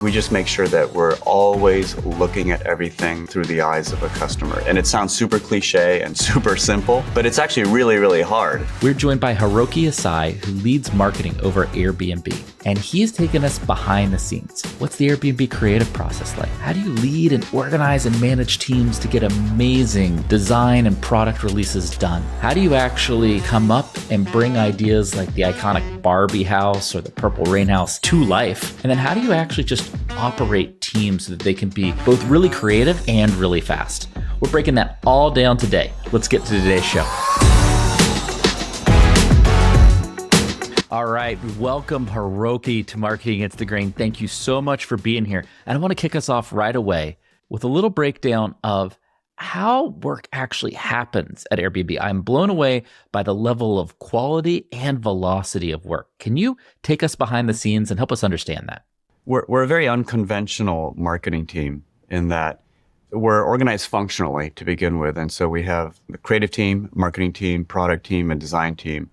We just make sure that we're always looking at everything through the eyes of a customer. And it sounds super cliche and super simple, but it's actually really, really hard. We're joined by Hiroki Asai, who leads marketing over Airbnb. And he's taken us behind the scenes. What's the Airbnb creative process like? How do you lead and organize and manage teams to get amazing design and product releases done? How do you actually come up and bring ideas like the iconic Barbie house or the Purple Rain house to life? And then how do you actually just operate teams so that they can be both really creative and really fast? We're breaking that all down today. Let's get to today's show. All right, welcome Hiroki to Marketing Against the Grain. Thank you so much for being here. And I want to kick us off right away with a little breakdown of how work actually happens at Airbnb. I'm blown away by the level of quality and velocity of work. Can you take us behind the scenes and help us understand that? We're a very unconventional marketing team in that we're organized functionally to begin with. And so we have the creative team, marketing team, product team, and design team,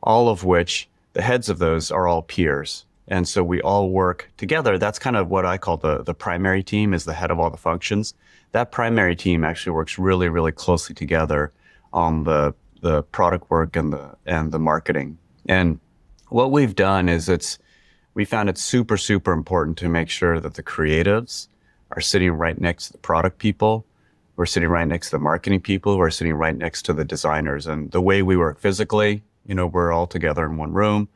all of which the heads of those are all peers. And so we all work together. That's kind of what I call the primary team, is the head of all the functions. That primary team actually works really, really closely together on the product work and the marketing. And what we've done is we found it super, super important to make sure that the creatives are sitting right next to the product people. We're sitting right next to the marketing people. We're sitting right next to the designers. And the way we work physically, we're all together in one room.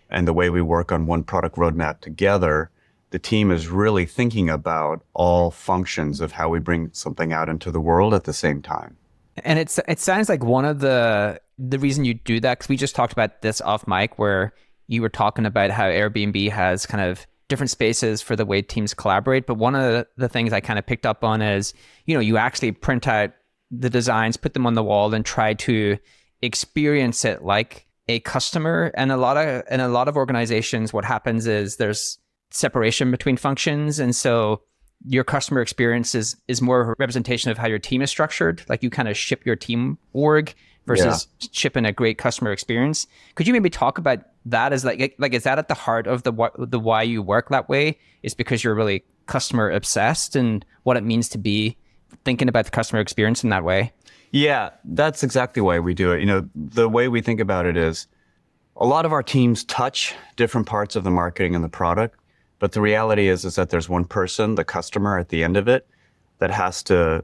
And the way we work on one product roadmap together, the team is really thinking about all functions of how we bring something out into the world at the same time. And it sounds like one of the reason you do that, because we just talked about this off mic, where you were talking about how Airbnb has kind of different spaces for the way teams collaborate. But one of the things I kind of picked up on is, you actually print out the designs, put them on the wall, and try to experience it like a customer. And in a lot of organizations, what happens is there's separation between functions. And so your customer experience is more a representation of how your team is structured. Like you kind of ship your team org versus shipping a great customer experience. Could you maybe talk about that? Is is that at the heart of the why you work that way? Is because you're really customer obsessed and what it means to be thinking about the customer experience in that way? Yeah, that's exactly why we do it. The way we think about it is a lot of our teams touch different parts of the marketing and the product, but the reality is that there's one person, the customer at the end of it, that has to,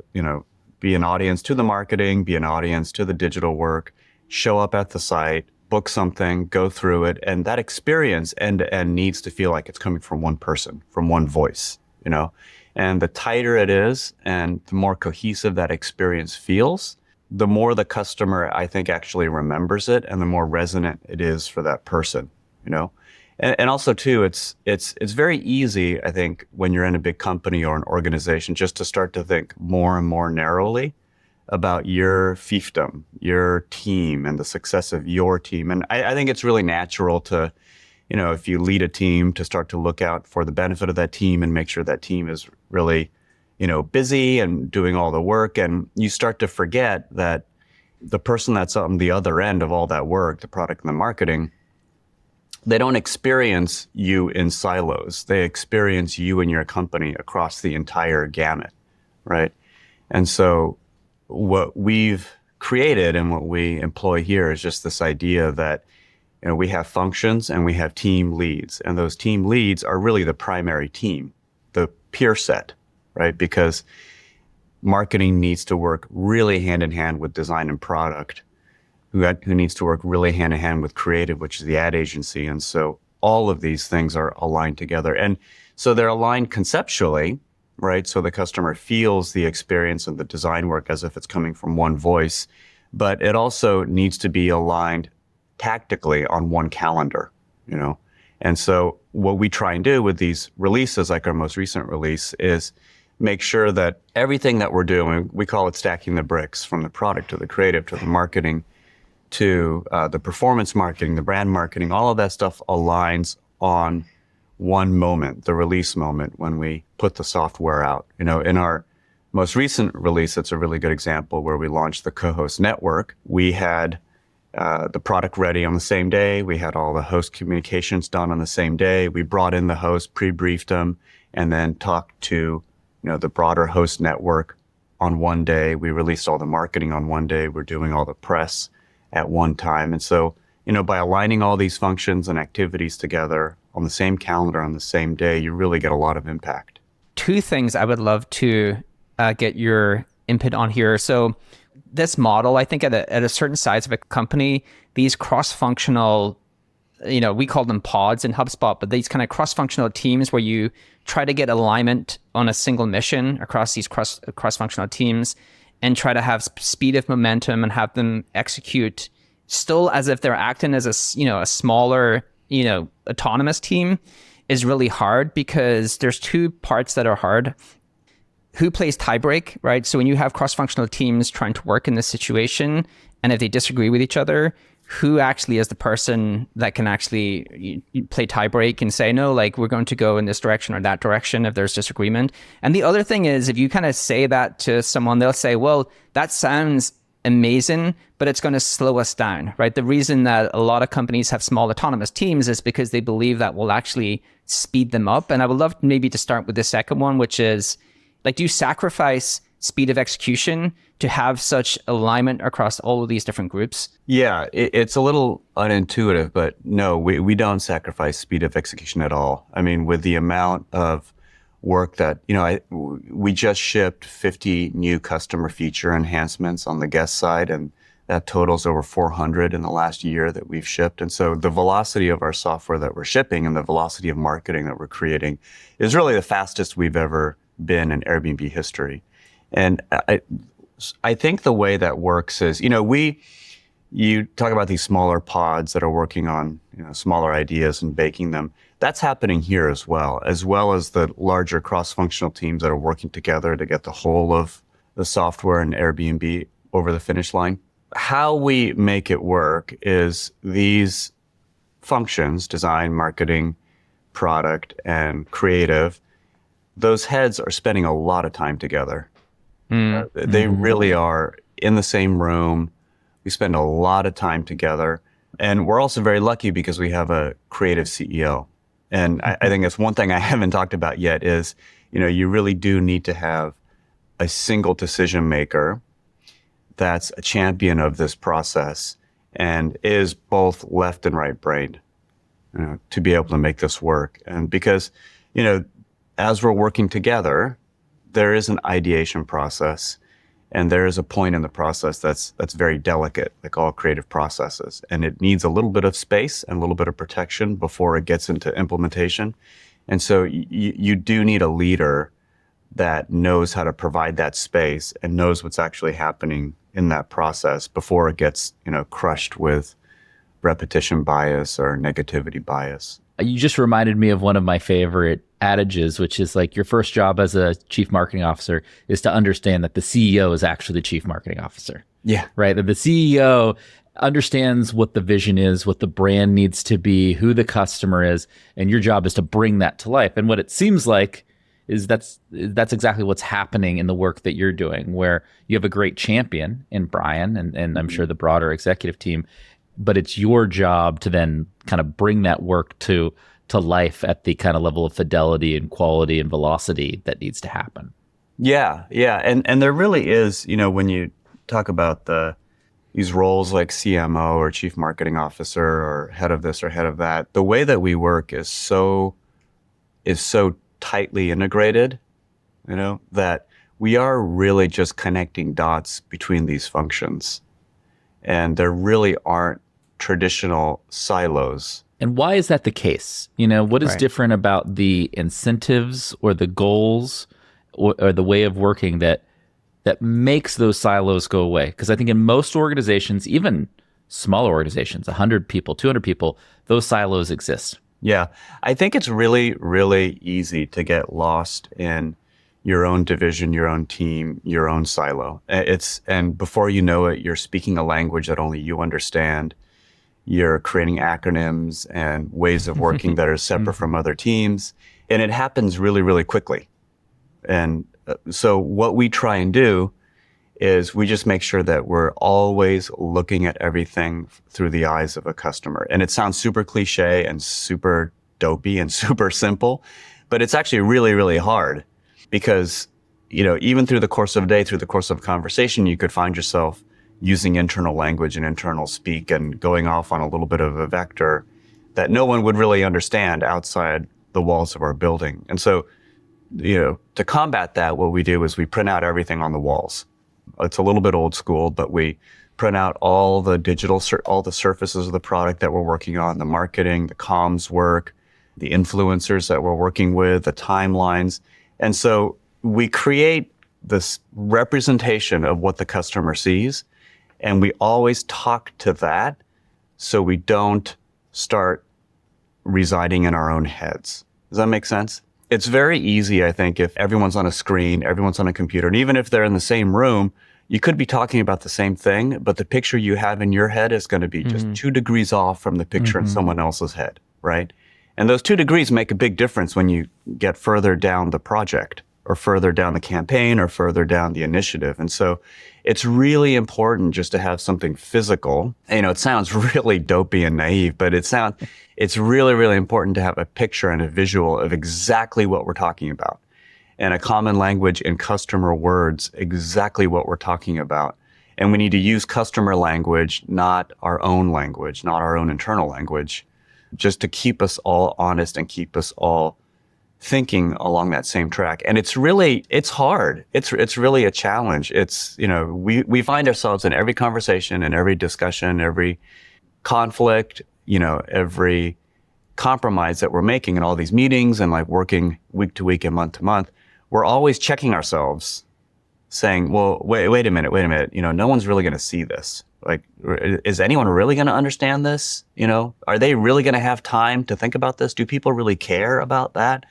be an audience to the marketing, be an audience to the digital work, show up at the site, book something, go through it. And that experience end to end needs to feel like it's coming from one person, from one voice, And the tighter it is and the more cohesive that experience feels, the more the customer, I think, actually remembers it and the more resonant it is for that person, And also too, it's very easy, I think, when you're in a big company or an organization, just to start to think more and more narrowly about your fiefdom, your team, and the success of your team. And I think it's really natural to, if you lead a team, to start to look out for the benefit of that team and make sure that team is really, busy and doing all the work. And you start to forget that the person that's on the other end of all that work, the product and the marketing, they don't experience you in silos. They experience you and your company across the entire gamut, right? And so what we've created and what we employ here is just this idea that we have functions and we have team leads. And those team leads are really the primary team, the peer set, right? Because marketing needs to work really hand in hand with design and product, who needs to work really hand in hand with creative, which is the ad agency. And so all of these things are aligned together. And so they're aligned conceptually, right? So the customer feels the experience and the design work as if it's coming from one voice, but it also needs to be aligned tactically on one calendar, And so what we try and do with these releases, like our most recent release, is make sure that everything that we're doing, we call it stacking the bricks, from the product to the creative to the marketing to the performance marketing, the brand marketing, all of that stuff aligns on one moment, the release moment, when we put the software out. In our most recent release, it's a really good example where we launched the co-host network. We had the product ready on the same day. We had all the host communications done on the same day. We brought in the host, pre-briefed them, and then talked to, the broader host network on one day. We released all the marketing on one day. We're doing all the press at one time. And so, by aligning all these functions and activities together on the same calendar on the same day, you really get a lot of impact. Two things I would love to get your input on here. So this model, I think at a certain size of a company, these cross-functional, we call them pods in HubSpot, but these kind of cross-functional teams where you try to get alignment on a single mission across these cross-functional teams and try to have speed of momentum and have them execute still as if they're acting as a smaller, autonomous team is really hard, because there's two parts that are hard. Who plays tiebreak, right? So when you have cross-functional teams trying to work in this situation, and if they disagree with each other, who actually is the person that can actually play tiebreak and say, no, like, we're going to go in this direction or that direction if there's disagreement. And the other thing is, if you kind of say that to someone, they'll say, well, that sounds amazing, but it's going to slow us down, right? The reason that a lot of companies have small autonomous teams is because they believe that will actually speed them up. And I would love maybe to start with the second one, which is, like, do you sacrifice speed of execution to have such alignment across all of these different groups? Yeah, it's a little unintuitive, but no, we don't sacrifice speed of execution at all. I mean, with the amount of work that, we just shipped 50 new customer feature enhancements on the guest side, and that totals over 400 in the last year that we've shipped. And so the velocity of our software that we're shipping and the velocity of marketing that we're creating is really the fastest we've ever been in Airbnb history. And I think the way that works is, you talk about these smaller pods that are working on, smaller ideas and baking them. That's happening here as well as the larger cross-functional teams that are working together to get the whole of the software and Airbnb over the finish line. How we make it work is these functions, design, marketing, product, and creative, those heads are spending a lot of time together. They really are in the same room. We spend a lot of time together. And we're also very lucky because we have a creative CEO. And I think that's one thing I haven't talked about yet is, you really do need to have a single decision maker that's a champion of this process and is both left and right brained, to be able to make this work. And because, as we're working together, there is an ideation process, and there is a point in the process that's very delicate, like all creative processes. And it needs a little bit of space and a little bit of protection before it gets into implementation. And so you do need a leader that knows how to provide that space and knows what's actually happening in that process before it gets, crushed with repetition bias or negativity bias. You just reminded me of one of my favorite adages, which is like, your first job as a chief marketing officer is to understand that the CEO is actually the chief marketing officer. Yeah. Right? That the CEO understands what the vision is, what the brand needs to be, who the customer is, and your job is to bring that to life. And what it seems like is that's exactly what's happening in the work that you're doing, where you have a great champion in Brian and I'm sure the broader executive team, but it's your job to then kind of bring that work to life at the kind of level of fidelity and quality and velocity that needs to happen. Yeah. And there really is, when you talk about these roles like CMO or chief marketing officer or head of this or head of that, the way that we work is so tightly integrated, that we are really just connecting dots between these functions. And there really aren't traditional silos. And why is that the case? What is different about the incentives or the goals or the way of working that makes those silos go away? Because I think in most organizations, even smaller organizations, 100 people, 200 people, those silos exist. Yeah, I think it's really, really easy to get lost in your own division, your own team, your own silo. And before you know it, you're speaking a language that only you understand. You're creating acronyms and ways of working that are separate from other teams. And it happens really, really quickly. And so what we try and do is we just make sure that we're always looking at everything through the eyes of a customer. And it sounds super cliche and super dopey and super simple, But it's actually really, really hard because, even through the course of a day, through the course of a conversation, you could find yourself using internal language and internal speak and going off on a little bit of a vector that no one would really understand outside the walls of our building. And so, to combat that, what we do is we print out everything on the walls. It's a little bit old school, but we print out all the all the surfaces of the product that we're working on, the marketing, the comms work, the influencers that we're working with, the timelines. And so we create this representation of what the customer sees, and we always talk to that so we don't start residing in our own heads. Does that make sense? It's very easy, I think, if everyone's on a screen, everyone's on a computer, and even if they're in the same room, you could be talking about the same thing, but the picture you have in your head is going to be just 2 degrees off from the picture in someone else's head, right? And those 2 degrees make a big difference when you get further down the project or further down the campaign or further down the initiative. And so it's really important just to have something physical. It sounds really dopey and naive, but it's really, really important to have a picture and a visual of exactly what we're talking about, and a common language in customer words, exactly what we're talking about. And we need to use customer language, not our own language, not our own internal language, just to keep us all honest and keep us all thinking along that same track. And it's hard. It's really a challenge. We find ourselves in every conversation and every discussion, every conflict, every compromise that we're making in all these meetings and like working week to week and month to month. We're always checking ourselves, saying, well, wait a minute. No one's really going to see this. Like, is anyone really going to understand this? Are they really going to have time to think about this? Do people really care about that?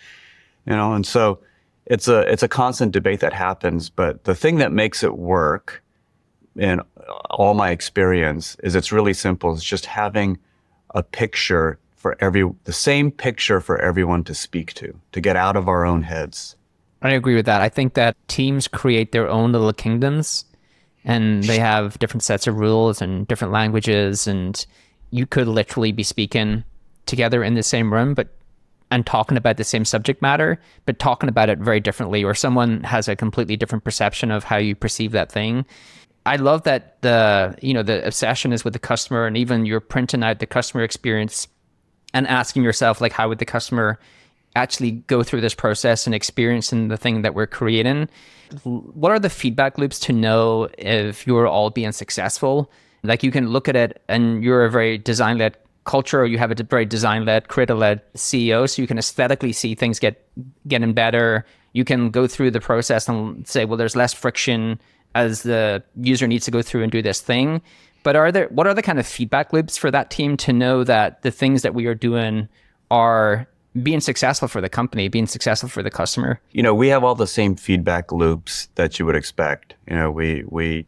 And so it's a constant debate that happens. But the thing that makes it work in all my experience is it's really simple. It's just having a picture the same picture for everyone to speak to get out of our own heads. I agree with that. I think that teams create their own little kingdoms, and they have different sets of rules and different languages, and you could literally be speaking together in the same room and talking about the same subject matter, but talking about it very differently, or someone has a completely different perception of how you perceive that thing. I love that the obsession is with the customer, and even you're printing out the customer experience and asking yourself, like, how would the customer actually go through this process and experiencing the thing that we're creating? What are the feedback loops to know if you're all being successful? Like, you can look at it and you're a very design-led culture, or you have a very design-led, creative-led CEO, so you can aesthetically see things getting better. You can go through the process and say, well, there's less friction as the user needs to go through and do this thing. But what are the kind of feedback loops for that team to know that the things that we are doing are being successful for the company, being successful for the customer? We have all the same feedback loops that you would expect. We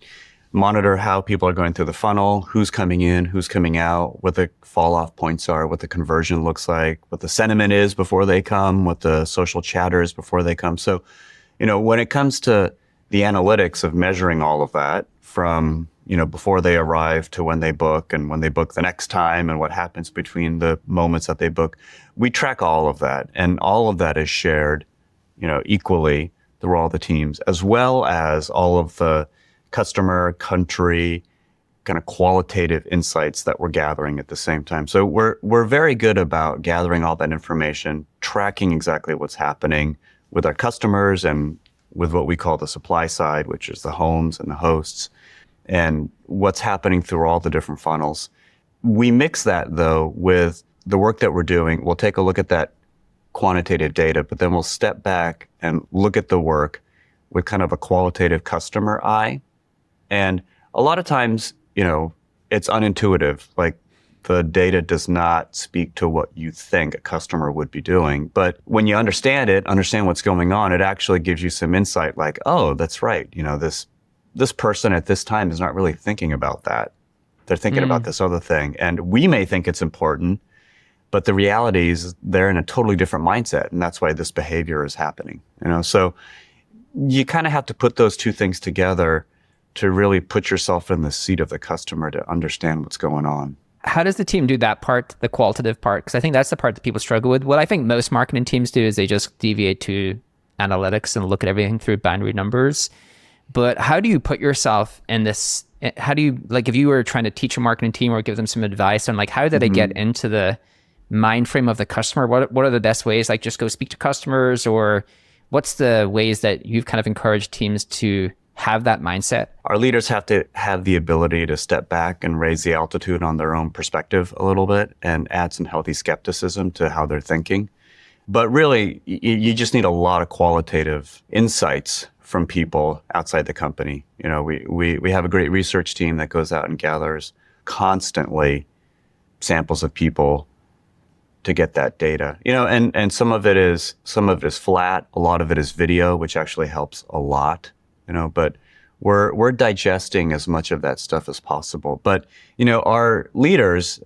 monitor how people are going through the funnel, who's coming in, who's coming out, what the fall off points are, what the conversion looks like, what the sentiment is before they come, what the social chatter is before they come. So, when it comes to the analytics of measuring all of that from before they arrive to when they book, and when they book the next time, and what happens between the moments that they book, we track all of that. And all of that is shared, equally through all the teams, as well as all of the customer, country, kind of qualitative insights that we're gathering at the same time. So we're very good about gathering all that information, tracking exactly what's happening with our customers and with what we call the supply side, which is the homes and the hosts, and what's happening through all the different funnels. We mix that, though, with the work that we're doing. We'll take a look at that quantitative data, but then we'll step back and look at the work with kind of a qualitative customer eye. And a lot of times, it's unintuitive. Like, the data does not speak to what you think a customer would be doing. But when you understand what's going on, it actually gives you some insight, like, oh, that's right. This person at this time is not really thinking about that. They're thinking about this other thing. And we may think it's important, but the reality is they're in a totally different mindset. And that's why this behavior is happening. So you kind of have to put those two things together to really put yourself in the seat of the customer to understand what's going on. How does the team do that part, the qualitative part? Because I think that's the part that people struggle with. What I think most marketing teams do is they just deviate to analytics and look at everything through binary numbers. But how do you put yourself in this? How do you, like, if you were trying to teach a marketing team or give them some advice on like, how do they get into the mind frame of the customer? What are the best ways? Like, just go speak to customers, or what's the ways that you've kind of encouraged teams to have that mindset? Our leaders have to have the ability to step back and raise the altitude on their own perspective a little bit and add some healthy skepticism to how they're thinking. But really, you just need a lot of qualitative insights from people outside the company. You know, we have a great research team that goes out and gathers constantly samples of people to get that data. You know, and some of it is flat, a lot of it is video, which actually helps a lot. You know, but we're digesting as much of that stuff as possible. But you know, our leaders,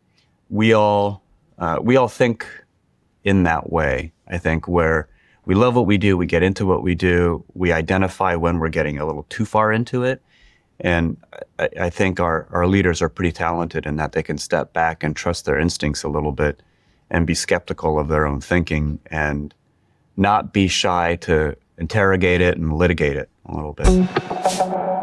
we all think in that way. I think where we love what we do, we get into what we do, we identify when we're getting a little too far into it, and I think our leaders are pretty talented in that they can step back and trust their instincts a little bit, and be skeptical of their own thinking, and not be shy to interrogate it and litigate it a little bit.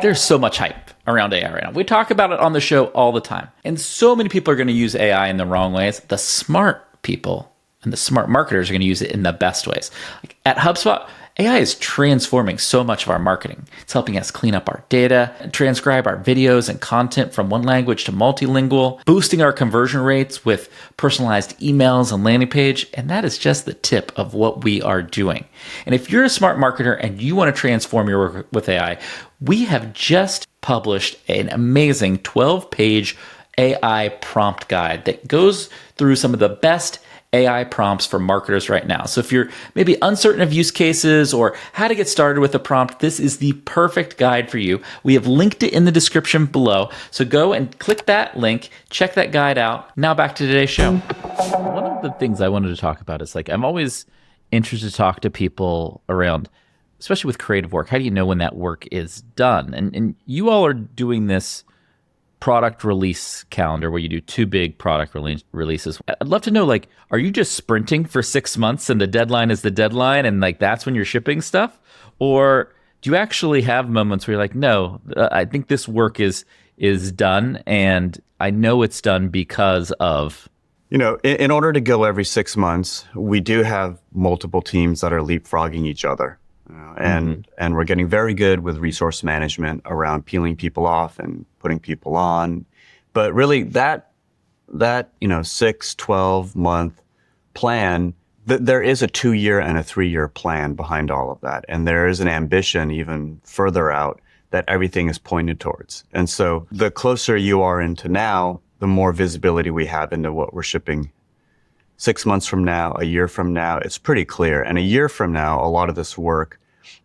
There's so much hype around AI right now. We talk about it on the show all the time. And so many people are going to use AI in the wrong ways. The smart people and the smart marketers are going to use it in the best ways. Like at HubSpot, AI is transforming so much of our marketing. It's helping us clean up our data, transcribe our videos and content from one language to multilingual, boosting our conversion rates with personalized emails and landing page. And that is just the tip of what we are doing. And if you're a smart marketer and you want to transform your work with AI, we have just published an amazing 12-page AI prompt guide that goes through some of the best AI prompts for marketers right now. So if you're maybe uncertain of use cases or how to get started with a prompt, this is the perfect guide for you. We have linked it in the description below. So go and click that link, check that guide out. Now back to today's show. One of the things I wanted to talk about is like, I'm always interested to talk to people around, especially with creative work. How do you know when that work is done? And you all are doing this product release calendar where you do 2 big product releases. I'd love to know, like, are you just sprinting for 6 months and the deadline is the deadline and like that's when you're shipping stuff? Or do you actually have moments where you're like, no, I think this work is done and I know it's done because of... You know, in order to go every 6 months, we do have multiple teams that are leapfrogging each other. And we're getting very good with resource management around peeling people off and putting people on. But really that 6, 12 month plan, there is a 2-year and a 3-year plan behind all of that. And there is an ambition even further out that everything is pointed towards. And so the closer you are into now, the more visibility we have into what we're shipping 6 months from now, a year from now. It's pretty clear. And a year from now, a lot of this work,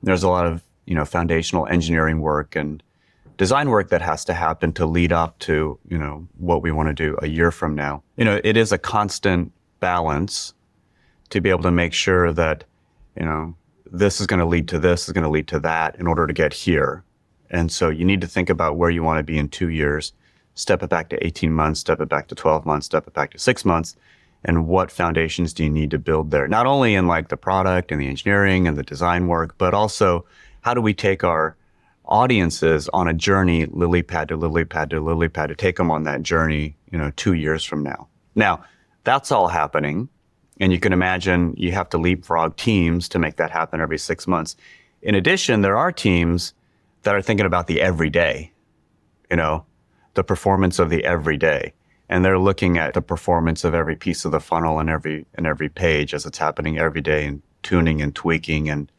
there's a lot of, foundational engineering work and design work that has to happen to lead up to, what we want to do a year from now. It is a constant balance to be able to make sure that, this is going to lead to this, is going to lead to that in order to get here. And so you need to think about where you want to be in 2 years, step it back to 18 months, step it back to 12 months, step it back to 6 months. And what foundations do you need to build there? Not only in like the product and the engineering and the design work, but also how do we take our audiences on a journey, lily pad to lily pad to lily pad, to take them on that journey, 2 years from now. Now, that's all happening. And you can imagine you have to leapfrog teams to make that happen every 6 months. In addition, there are teams that are thinking about the everyday, the performance of the everyday. And they're looking at the performance of every piece of the funnel and every page as it's happening every day, and tuning and tweaking and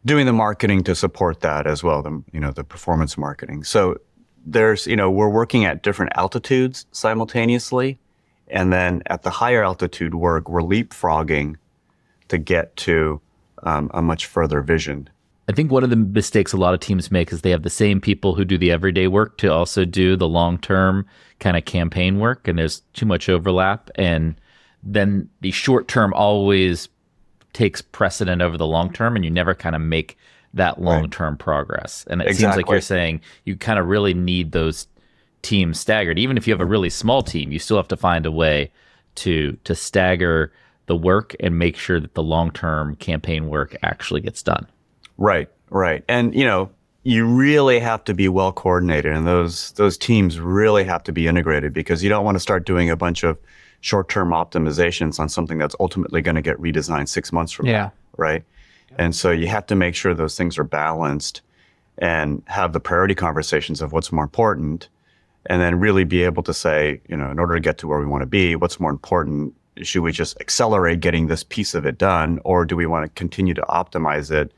doing the marketing to support that as well, the performance marketing. So there's, we're working at different altitudes simultaneously. And then at the higher altitude work, we're leapfrogging to get to a much further vision. I think one of the mistakes a lot of teams make is they have the same people who do the everyday work to also do the long-term kind of campaign work, and there's too much overlap. And then the short-term always takes precedent over the long-term, and you never kind of make that long-term progress. And it seems like you're saying you kind of really need those teams staggered. Even if you have a really small team, you still have to find a way to stagger the work and make sure that the long-term campaign work actually gets done. Right. And, you really have to be well coordinated, and those teams really have to be integrated, because you don't want to start doing a bunch of short-term optimizations on something that's ultimately going to get redesigned 6 months from now, right? And so you have to make sure those things are balanced and have the priority conversations of what's more important, and then really be able to say, in order to get to where we want to be, what's more important? Should we just accelerate getting this piece of it done, or do we want to continue to optimize it,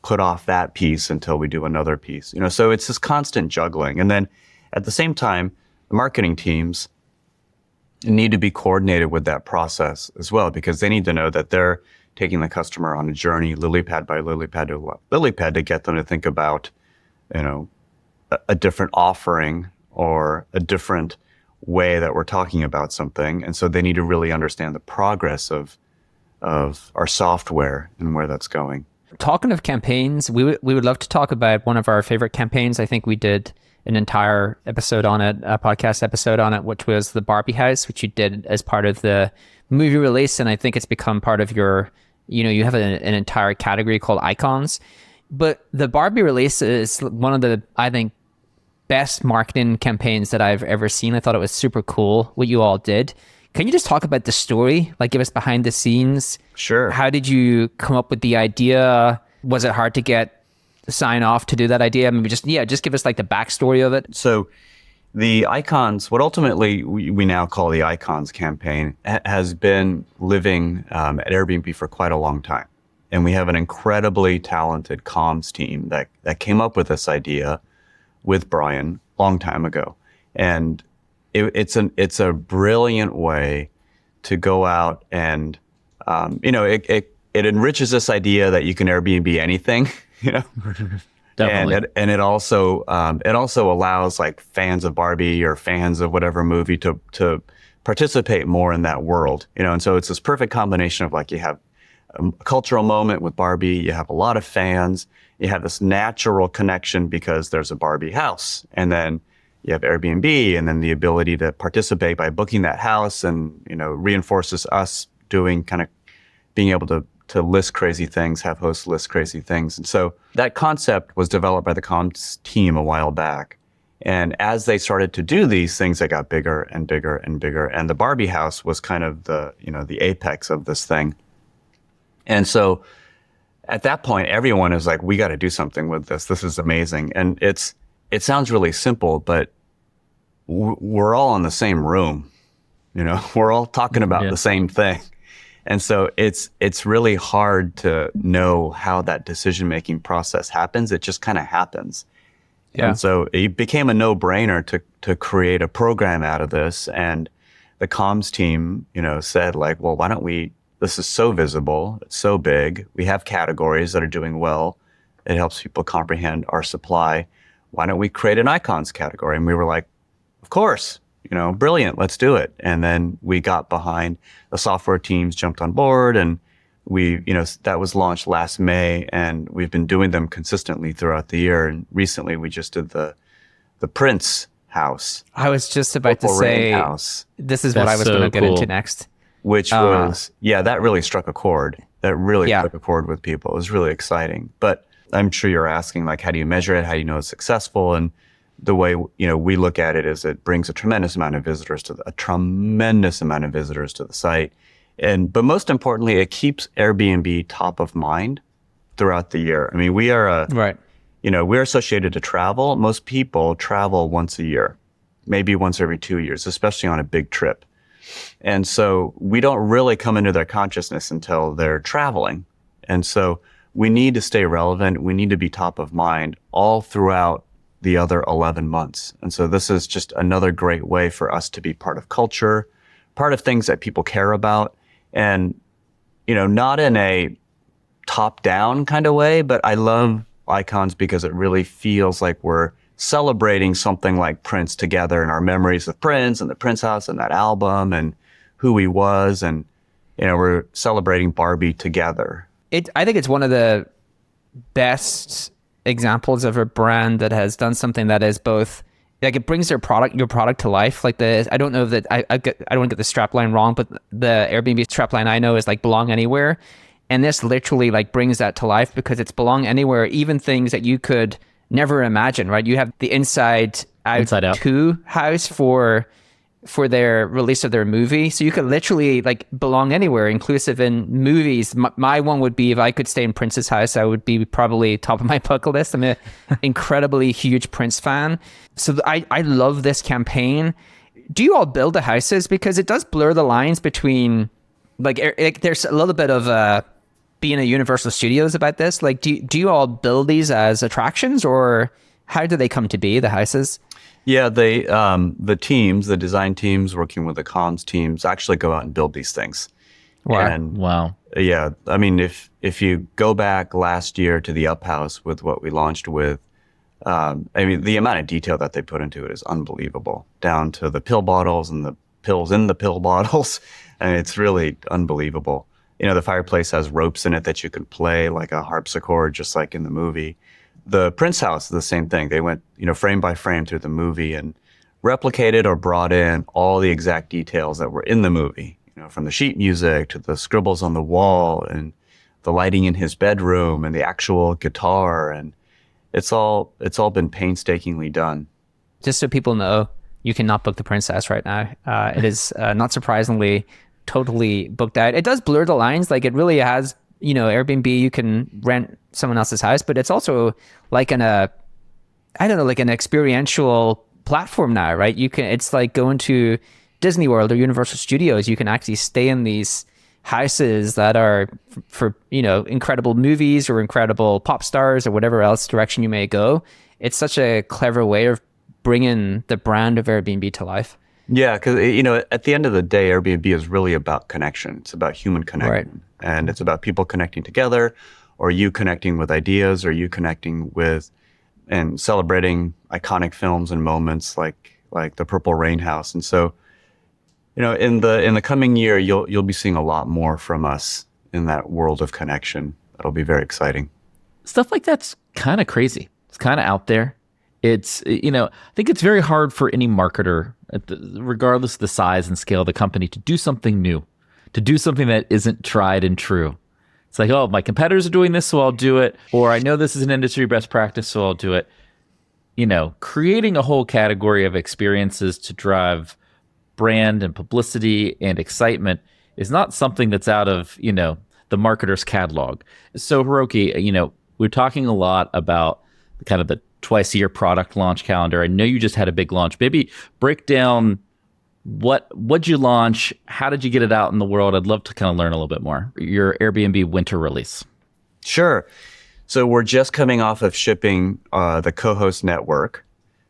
put off that piece until we do another piece? So it's this constant juggling. And then at the same time, the marketing teams need to be coordinated with that process as well, because they need to know that they're taking the customer on a journey, lily pad by lily pad to lily pad, to get them to think about, a different offering or a different way that we're talking about something. And so they need to really understand the progress of our software and where that's going. Talking of campaigns, we would love to talk about one of our favorite campaigns. I think we did an entire episode on it, a podcast episode on it, which was the Barbie house, which you did as part of the movie release. And I think it's become part of your, you have an entire category called icons. But the Barbie release is one of the, I think, best marketing campaigns that I've ever seen. I thought it was super cool what you all did. Can you just talk about the story? Like, give us behind the scenes. Sure. How did you come up with the idea? Was it hard to get sign off to do that idea? Maybe just give us like the backstory of it. So the icons, what ultimately we now call the icons campaign, has been living at Airbnb for quite a long time. And we have an incredibly talented comms team that came up with this idea with Brian a long time ago. And it's a brilliant way to go out and, it enriches this idea that you can Airbnb anything, Definitely. And it also allows like fans of Barbie or fans of whatever movie to participate more in that world, and so it's this perfect combination of, like, you have a cultural moment with Barbie, you have a lot of fans, you have this natural connection because there's a Barbie house, and then you have Airbnb, and then the ability to participate by booking that house, and reinforces us being able to list crazy things, have hosts list crazy things. And so that concept was developed by the comms team a while back. And as they started to do these things, they got bigger and bigger and bigger. And the Barbie house was kind of the apex of this thing. And so at that point, everyone is like, we got to do something with this. This is amazing. And it sounds really simple, but we're all in the same room. We're all talking about the same thing. And so it's really hard to know how that decision-making process happens. It just kind of happens. Yeah. And so it became a no-brainer to create a program out of this. And the comms team, said, like, well, why don't we, this is so visible, it's so big, we have categories that are doing well, it helps people comprehend our supply. Why don't we create an icons category? And we were like, of course. Brilliant, let's do it. And then we got behind, the software teams jumped on board, and that was launched last May, and we've been doing them consistently throughout the year. And recently we just did the Prince house. I was just about to say, house. This is what I was going to get into next. Which was, that really struck a chord. That really struck a chord with people. It was really exciting. But I'm sure you're asking, like, how do you measure it? How do you know it's successful? And the way, we look at it is it brings a tremendous amount of visitors to the site. But most importantly, it keeps Airbnb top of mind throughout the year. I mean, we are we're associated to travel. Most people travel once a year, maybe once every 2 years, especially on a big trip. And so we don't really come into their consciousness until they're traveling. And so we need to stay relevant. We need to be top of mind all throughout the other 11 months. And so this is just another great way for us to be part of culture, part of things that people care about. And, not in a top-down kind of way, but I love icons because it really feels like we're celebrating something like Prince together, and our memories of Prince and the Prince house and that album and who he was. And, we're celebrating Barbie together. I think it's one of the best examples of a brand that has done something that is both like it brings your product to life. Like I don't know that I don't want to get the strapline wrong, but the Airbnb strapline I know is like belong anywhere. And this literally like brings that to life because it's belong anywhere, even things that you could never imagine, right? You have the Inside Out 2 house for their release of their movie. So you could literally like belong anywhere, inclusive in movies. My one would be if I could stay in Prince's house, I would be probably top of my bucket list. I'm an incredibly huge Prince fan. So I love this campaign. Do you all build the houses? Because it does blur the lines between like there's a little bit of being at Universal Studios about this. Like, do you all build these as attractions, or how do they come to be, the houses? Yeah, the teams, the design teams working with the comms teams actually go out and build these things. Wow. And wow. Yeah, I mean, if you go back last year to the Up House with what we launched with, I mean, the amount of detail that they put into it is unbelievable, down to the pill bottles and the pills in the pill bottles. And it's really unbelievable. You know, the fireplace has ropes in it that you can play like a harpsichord, just like in the movie. The Prince house is the same thing. They went, frame by frame through the movie and replicated or brought in all the exact details that were in the movie, from the sheet music to the scribbles on the wall and the lighting in his bedroom and the actual guitar. And it's all been painstakingly done. Just so people know, you cannot book the Prince house right now. It is not surprisingly totally booked out. It does blur the lines. Like it really has, Airbnb, you can rent someone else's house, but it's also like an experiential platform now, right? It's like going to Disney World or Universal Studios. You can actually stay in these houses that are for incredible movies or incredible pop stars or whatever else direction you may go. It's such a clever way of bringing the brand of Airbnb to life. Yeah, because at the end of the day, Airbnb is really about connection. It's about human connection, right. And it's about people connecting together, or you connecting with ideas, or you connecting with and celebrating iconic films and moments like the Purple Rain House. And so, in the coming year, you'll be seeing a lot more from us in that world of connection. That'll be very exciting. Stuff like that's kind of crazy. It's kind of out there. It's, I think it's very hard for any marketer, regardless of the size and scale of the company, to do something new, to do something that isn't tried and true. It's like, oh, my competitors are doing this, so I'll do it. Or I know this is an industry best practice, so I'll do it. Creating a whole category of experiences to drive brand and publicity and excitement is not something that's out of, the marketer's catalog. So Hiroki, we're talking a lot about kind of the twice-a-year product launch calendar. I know you just had a big launch. Maybe break down what'd you launch? How did you get it out in the world? I'd love to kind of learn a little bit more. Your Airbnb winter release. Sure. So we're just coming off of shipping the co-host network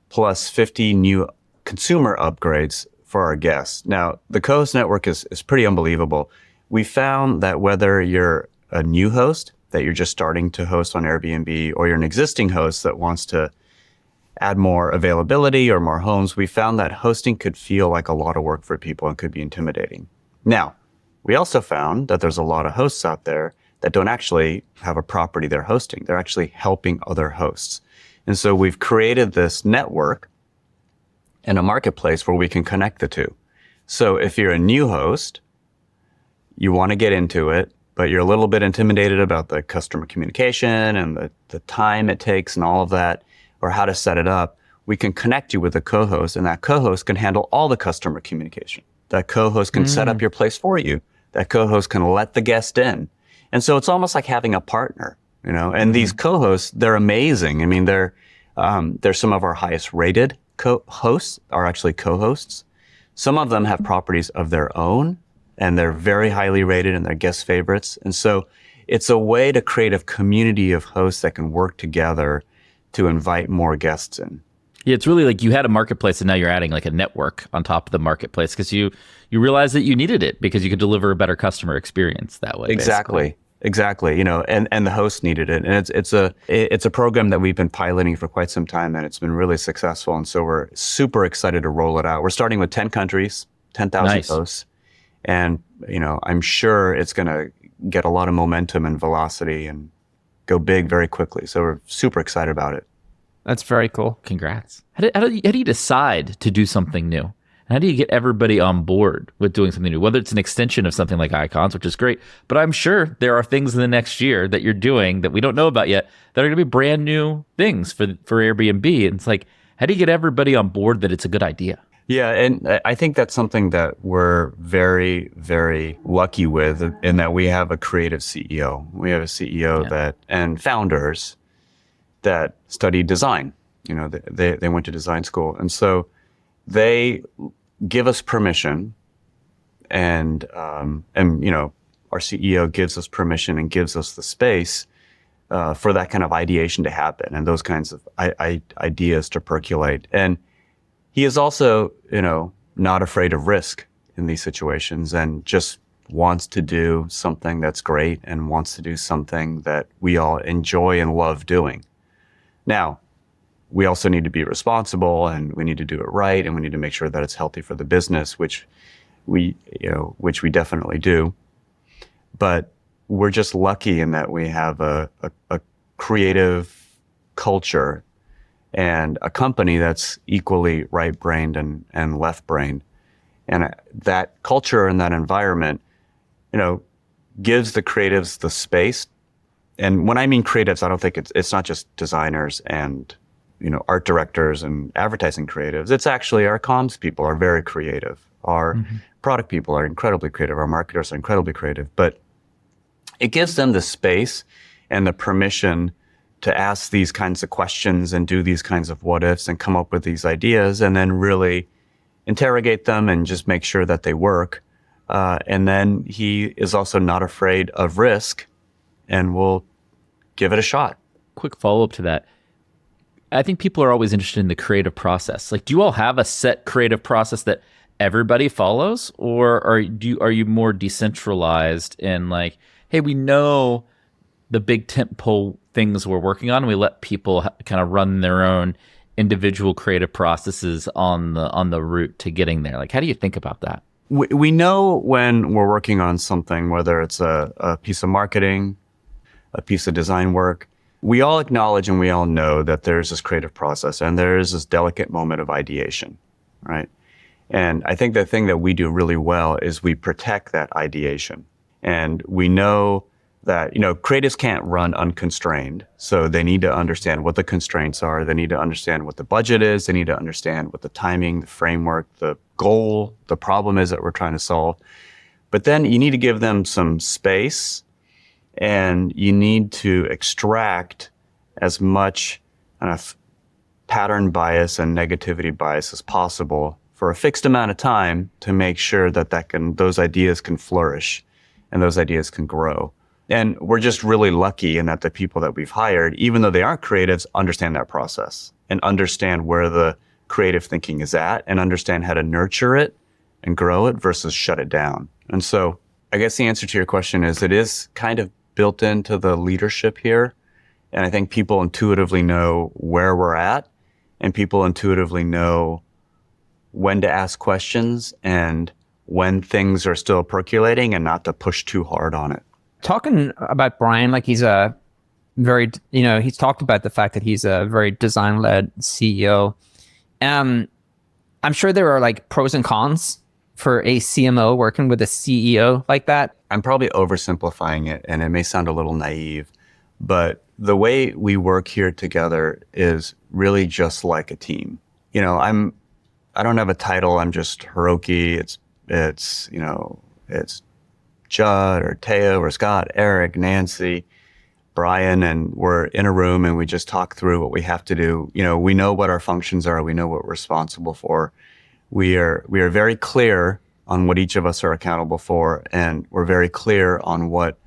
plus 50 new consumer upgrades for our guests. Now, the co-host network is pretty unbelievable. We found that whether you're a new host, that you're just starting to host on Airbnb, or you're an existing host that wants to add more availability or more homes, we found that hosting could feel like a lot of work for people and could be intimidating. Now, we also found that there's a lot of hosts out there that don't actually have a property they're hosting. They're actually helping other hosts. And so we've created this network and a marketplace where we can connect the two. So if you're a new host, you want to get into it, but you're a little bit intimidated about the customer communication and the time it takes and all of that, or how to set it up, we can connect you with a co-host, and that co-host can handle all the customer communication. That co-host can set up your place for you. That co-host can let the guest in. And so it's almost like having a partner, and these co-hosts, they're amazing. I mean, they're some of our highest rated hosts are actually co-hosts. Some of them have properties of their own, and they're very highly rated and they're guest favorites. And so it's a way to create a community of hosts that can work together to invite more guests in. Yeah, it's really like you had a marketplace and now you're adding like a network on top of the marketplace because you realized that you needed it because you could deliver a better customer experience that way. Exactly. And the host needed it. And it's a program that we've been piloting for quite some time, and it's been really successful. And so we're super excited to roll it out. We're starting with 10 countries, 10,000 hosts. And, I'm sure it's going to get a lot of momentum and velocity and go big very quickly. So we're super excited about it. That's very cool. Congrats. How do you decide to do something new? How do you get everybody on board with doing something new? Whether it's an extension of something like Icons, which is great, but I'm sure there are things in the next year that you're doing that we don't know about yet that are going to be brand new things for Airbnb. And it's like, how do you get everybody on board that it's a good idea? Yeah, and I think that's something that we're very, very lucky with in that we have a creative CEO. We have a CEO that and founders that studied design. You know, they went to design school, and so they give us permission, and you know, our CEO gives us permission and gives us the space for that kind of ideation to happen and those kinds of ideas to percolate. And he is also, you know, not afraid of risk in these situations and just wants to do something that's great and wants to do something that we all enjoy and love doing. Now, we also need to be responsible and we need to do it right and we need to make sure that it's healthy for the business, which we definitely do. But we're just lucky in that we have a creative culture and a company that's equally right-brained and left-brained. And that culture and that environment, you know, gives the creatives the space. And when I mean creatives, I don't think it's not just designers and, you know, art directors and advertising creatives. It's actually our comms people are very creative. Our product people are incredibly creative. Our marketers are incredibly creative. But it gives them the space and the permission to ask these kinds of questions and do these kinds of what ifs and come up with these ideas and then really interrogate them and just make sure that they work. And then he is also not afraid of risk and will give it a shot. Quick follow-up to that. I think people are always interested in the creative process. Like, do you all have a set creative process that everybody follows? Or are you more decentralized in like, hey, we know the big tentpole things we're working on, and we let people kind of run their own individual creative processes on the route to getting there? Like, how do you think about that? We know when we're working on something, whether it's a piece of marketing, a piece of design work, we all acknowledge and we all know that there's this creative process and there is this delicate moment of ideation, right? And I think the thing that we do really well is we protect that ideation. And we know that, you know, creatives can't run unconstrained. So they need to understand what the constraints are. They need to understand what the budget is. They need to understand what the timing, the framework, the goal, the problem is that we're trying to solve. But then you need to give them some space and you need to extract as much kind of pattern bias and negativity bias as possible for a fixed amount of time to make sure that those ideas can flourish and those ideas can grow. And we're just really lucky in that the people that we've hired, even though they aren't creatives, understand that process and understand where the creative thinking is at and understand how to nurture it and grow it versus shut it down. And so I guess the answer to your question is it is kind of built into the leadership here. And I think people intuitively know where we're at and people intuitively know when to ask questions and when things are still percolating and not to push too hard on it. Talking about Brian, like he's a very, you know, he's talked about the fact that he's a very design-led CEO. I'm sure there are like pros and cons for a CMO working with a CEO like that. I'm probably oversimplifying it and it may sound a little naive, but the way we work here together is really just like a team. You know, I don't have a title. I'm just Hiroki. It's Judd or Teo or Scott, Eric, Nancy, Brian, and we're in a room and we just talk through what we have to do. You know, we know what our functions are. We know what we're responsible for. We are very clear on what each of us are accountable for, and we're very clear on what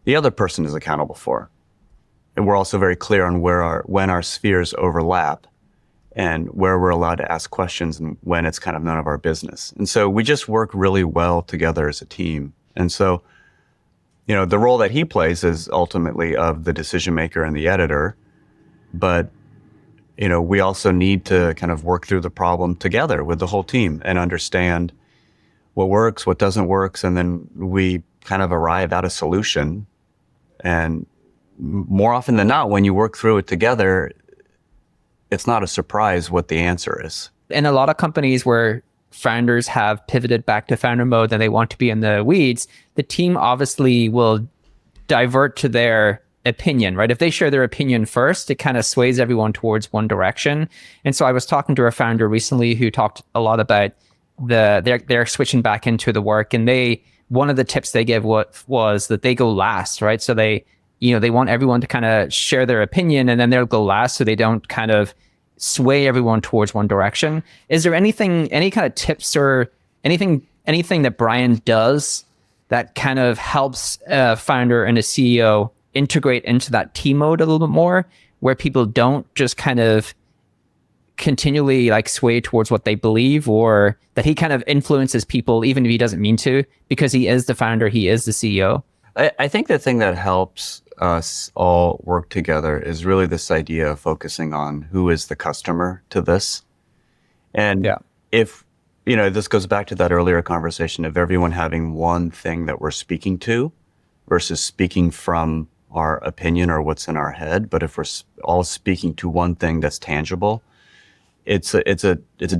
the other person is accountable for. And we're also very clear on when our spheres overlap and where we're allowed to ask questions and when it's kind of none of our business. And so we just work really well together as a team. And so, you know, the role that he plays is ultimately of the decision maker and the editor, but you know, we also need to kind of work through the problem together with the whole team and understand what works, what doesn't work, and then we kind of arrive at a solution. And more often than not, when you work through it together, it's not a surprise what the answer is. In a lot of companies where founders have pivoted back to founder mode and they want to be in the weeds, the team obviously will divert to their opinion, right? If they share their opinion first, it kind of sways everyone towards one direction. And so I was talking to a founder recently who talked a lot about they're switching back into the work, and one of the tips they gave was that they go last, right? So they want everyone to kind of share their opinion, and then they'll go last so they don't kind of sway everyone towards one direction. Is there any kind of tips or anything that Brian does that kind of helps a founder and a CEO integrate into that team mode a little bit more, where people don't just kind of continually like sway towards what they believe, or that he kind of influences people even if he doesn't mean to, because he is the founder, he is the CEO? I think the thing that helps us all work together is really this idea of focusing on who is the customer to this. And if, this goes back to that earlier conversation of everyone having one thing that we're speaking to versus speaking from our opinion or what's in our head. But if we're all speaking to one thing that's tangible, it's a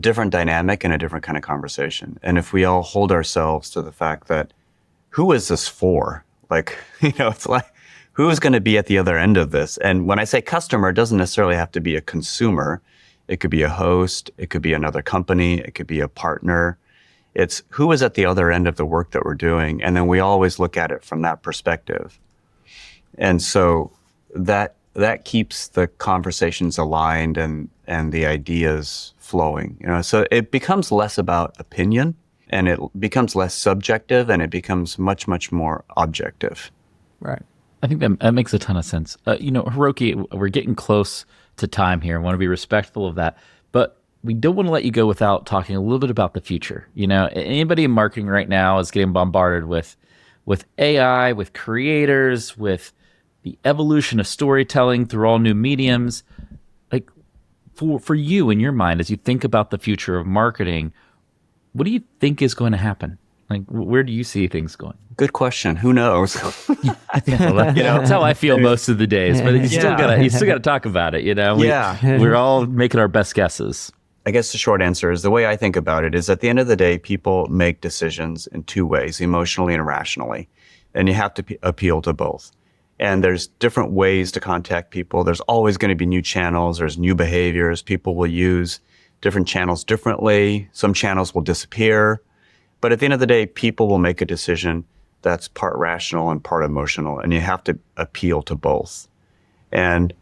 different dynamic and a different kind of conversation. And if we all hold ourselves to the fact that who is this for? Like, it's like, who is going to be at the other end of this? And when I say customer, it doesn't necessarily have to be a consumer. It could be a host. It could be another company. It could be a partner. It's who is at the other end of the work that we're doing. And then we always look at it from that perspective. And so that keeps the conversations aligned and the ideas flowing. So it becomes less about opinion, and it becomes less subjective, and it becomes much, much more objective. Right. I think that makes a ton of sense. Hiroki, we're getting close to time here. I want to be respectful of that, but we don't want to let you go without talking a little bit about the future. Anybody in marketing right now is getting bombarded with AI, with creators, with the evolution of storytelling through all new mediums. Like for you in your mind, as you think about the future of marketing, what do you think is going to happen? Like, where do you see things going? Good question. Who knows? That's how I feel most of the days. But you still gotta talk about it. We're all making our best guesses. I guess the short answer is, the way I think about it is, at the end of the day, people make decisions in two ways, emotionally and rationally, and you have to appeal to both. And there's different ways to contact people. There's always going to be new channels. There's new behaviors. People will use different channels differently. Some channels will disappear. But at the end of the day, people will make a decision that's part rational and part emotional, and you have to appeal to both. And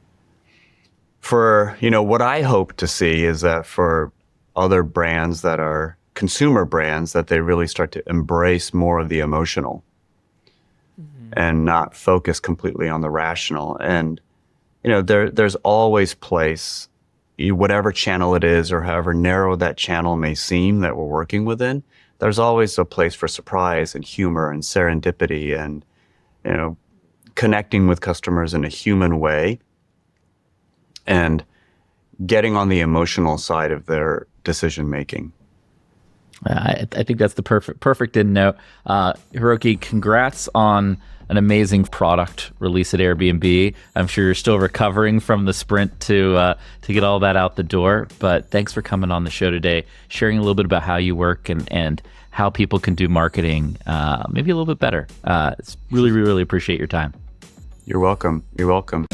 for, what I hope to see is that for other brands that are consumer brands, that they really start to embrace more of the emotional and not focus completely on the rational. And, there's always place, whatever channel it is or however narrow that channel may seem that we're working within, there's always a place for surprise and humor and serendipity and, connecting with customers in a human way and getting on the emotional side of their decision making. I think that's the perfect end note. Hiroki, congrats on an amazing product release at Airbnb. I'm sure you're still recovering from the sprint to get all that out the door. But thanks for coming on the show today, sharing a little bit about how you work and how people can do marketing maybe a little bit better. It's really appreciate your time. You're welcome. You're welcome.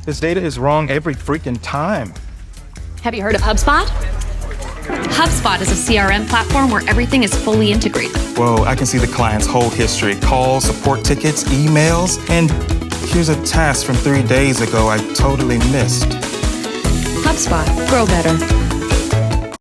This data is wrong every freaking time. Have you heard of HubSpot? HubSpot is a CRM platform where everything is fully integrated. Whoa, I can see the client's whole history, calls, support tickets, emails, and here's a task from 3 days ago I totally missed. HubSpot. Grow better.